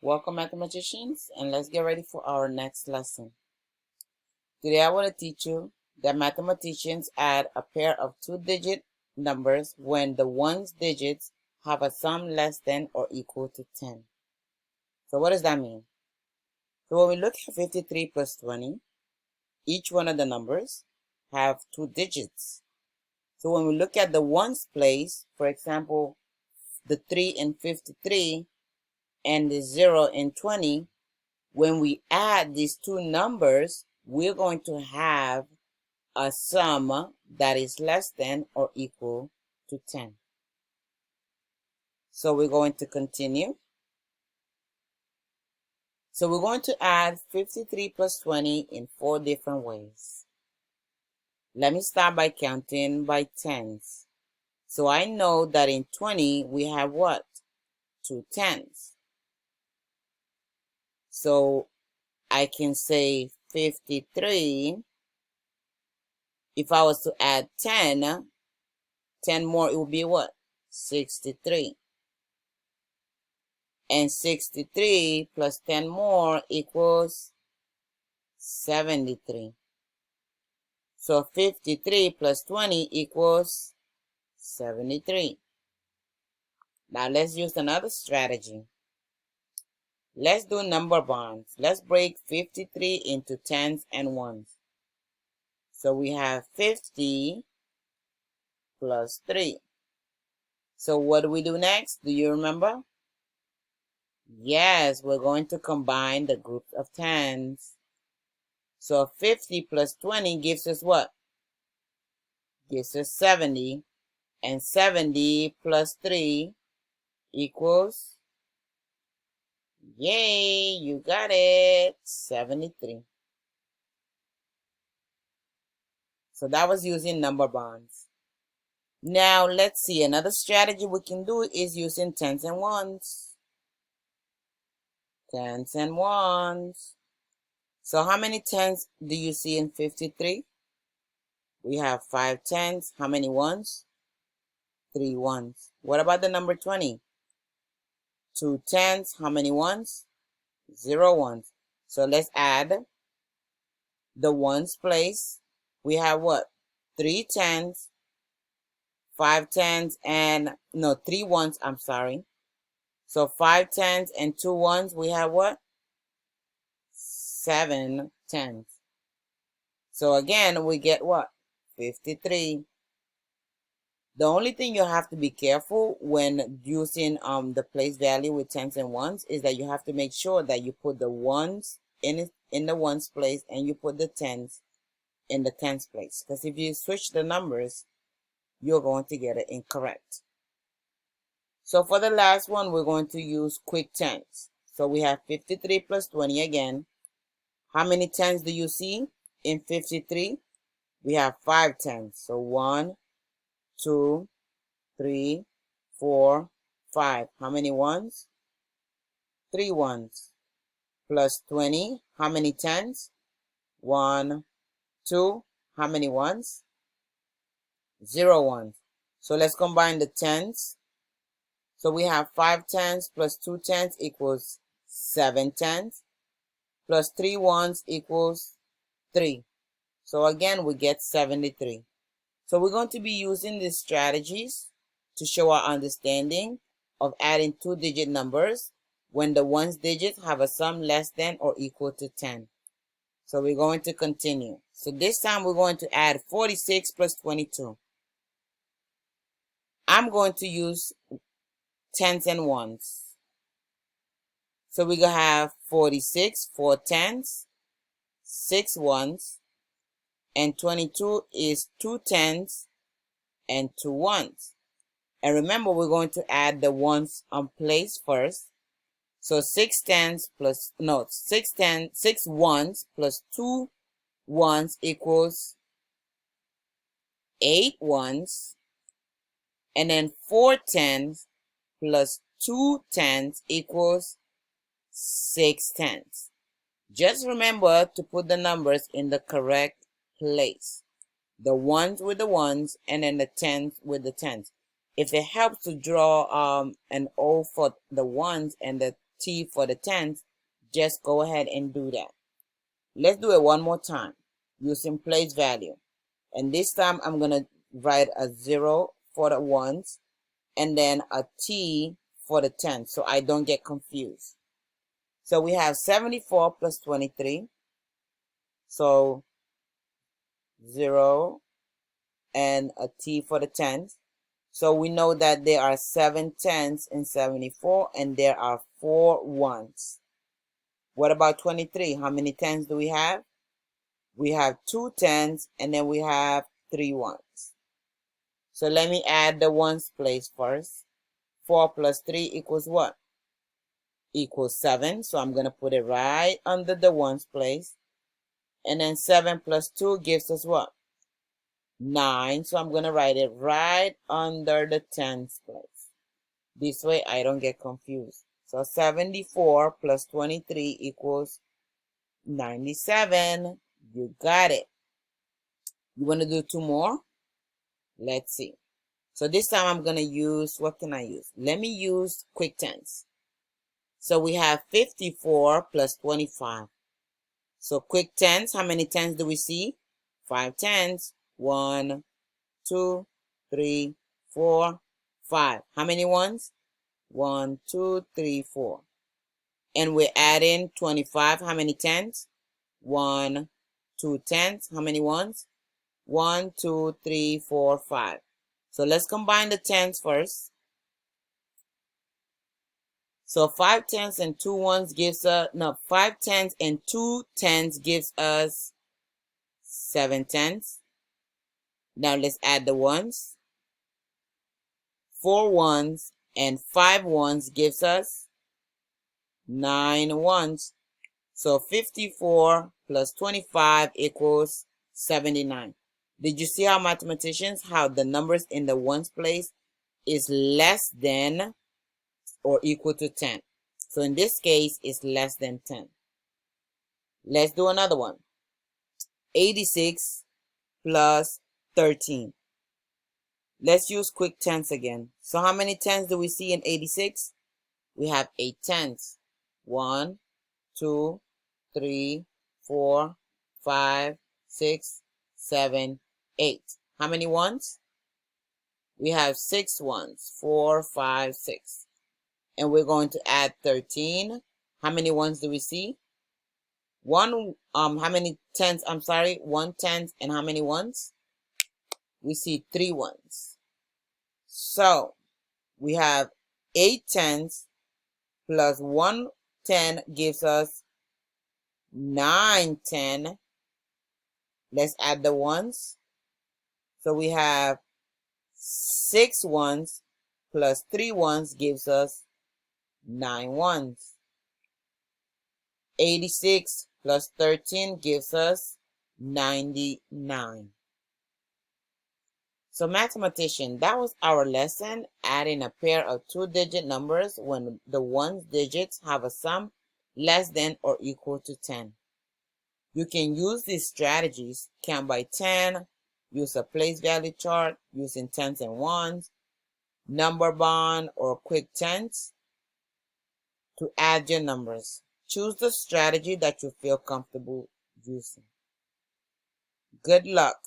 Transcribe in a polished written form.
Welcome, mathematicians, and let's get ready for our next lesson. Today I want to teach you that mathematicians add a pair of two-digit numbers when the ones digits have a sum less than or equal to 10. So what does that mean? So when we look at 53 plus 20, each one of the numbers have two digits. So when we look at the ones place, for example, the 3 in 53 and the 0 in 20, when we add these two numbers, we're going to have a sum that is less than or equal to 10. So we're going to continue. So we're going to add 53 plus 20 in 4 different ways. Let me start by counting by tens. So I know that in 20 we have what? 2 tens. So I can say 53. If I was to add 10 more, it would be what? 63. And 63 plus 10 more equals 73. So 53 plus 20 equals 73. Now let's use another strategy. Let's do number bonds. Let's break 53 into tens and ones. So we have 50 plus 3. So what do we do next? Do you remember? Yes, we're going to combine the groups of tens. So 50 plus 20 gives us what? Gives us 70. And 70 plus 3 equals, yay, you got it, 73. So that was using number bonds. Now let's see, another strategy we can do is using tens and ones. Tens and ones. So how many tens do you see in 53? We have 5 tens. How many ones? 3 ones. What about the number 20? 2 tens. How many ones? 0 ones. So let's add the ones place. We have what? 3 tens, 5 tens, and no, 3 ones, I'm sorry. So 5 tens and 2 ones, we have what? 7 tens. So again, we get what? 53. The only thing you have to be careful when using the place value with tens and ones is that you have to make sure that you put the ones in the ones place and you put the tens in the tens place. Because if you switch the numbers, you're going to get it incorrect. So for the last one, we're going to use quick tens. So we have 53 plus 20 again. How many tens do you see in 53? We have 5 tens. So 1, 2, 3, 4, 5. How many ones? 3 ones. Plus 20. How many tens? 1, 2. How many ones? 0 ones. So let's combine the tens. So we have 5 tens plus 2 tens equals 7 tens. Plus 3 ones equals 3. So again, we get 73. So we're going to be using these strategies to show our understanding of adding two-digit numbers when the ones digits have a sum less than or equal to 10. So we're going to continue. So this time we're going to add 46 plus 22. I'm going to use tens and ones. So we're going to have 46, 4 tens, 6 ones, and 22 is 2 tens and 2 ones. And remember, we're going to add the ones on place first. So 6 tens plus, no, 6 ones plus 2 ones equals 8 ones. And then 4 tens plus 2 tens equals 6 tens. Just remember to put the numbers in the correct place. The ones with the ones and then the tens with the tens. If it helps to draw an O for the ones and the t for the tens, just go ahead and do that. Let's do it one more time using place value. And this time I'm going to write a 0 for the ones and then a t for the tens so I don't get confused. So we have 74 plus 23. So 0 and a t for the tens. So we know that there are 7 tens in 74 and there are 4 ones. What about 23? How many tens do we have? We have 2 tens and then we have 3 ones. So let me add the ones place first. 4 plus 3 equals what? Equals 7. So I'm going to put it right under the ones place. And then 7 plus 2 gives us what? 9. So I'm going to write it right under the tens place. This way I don't get confused. So 74 plus 23 equals 97. You got it. You want to do 2 more? Let's see. So this time I'm going to use, what can I use? Let me use quick tens. So we have 54 plus 25. So quick tens, how many tens do we see? 5 tens. 1, 2, 3, 4, 5. How many ones? 1, 2, 3, 4. And we're adding 25. How many tens? 1, 2 tens. How many ones? 1, 2, 3, 4, 5. So let's combine the tens first. So 5 tens and 2 ones gives us, no, 5 tens and 2 tens gives us 7 tens. Now let's add the ones. 4 ones and 5 ones gives us 9 ones. So 54 plus 25 equals 79. Did you see how mathematicians, how the numbers in the ones place is less than or equal to 10? So in this case, it's less than 10. Let's do another one. 86 plus 13. Let's use quick tens again. So how many tens do we see in 86? We have 8 tens. 1, 2, 3, 4, 5, 6, 7, 8. How many ones? We have 6 ones. 4, 5, 6. And we're going to add 13. How many ones do we see? How many tens? I'm sorry, 1 tens and how many ones? We see 3 ones. So we have 8 tens plus 1 10 gives us 9 10. Let's add the ones. So we have 6 ones plus 3 ones gives us 9 ones. 86 plus 13 gives us 99. So mathematician, that was our lesson, adding a pair of 2-digit numbers when the ones digits have a sum less than or equal to 10. You can use these strategies, count by 10, use a place value chart using tens and ones, number bond or quick tens to add your numbers. Choose the strategy that you feel comfortable using. Good luck.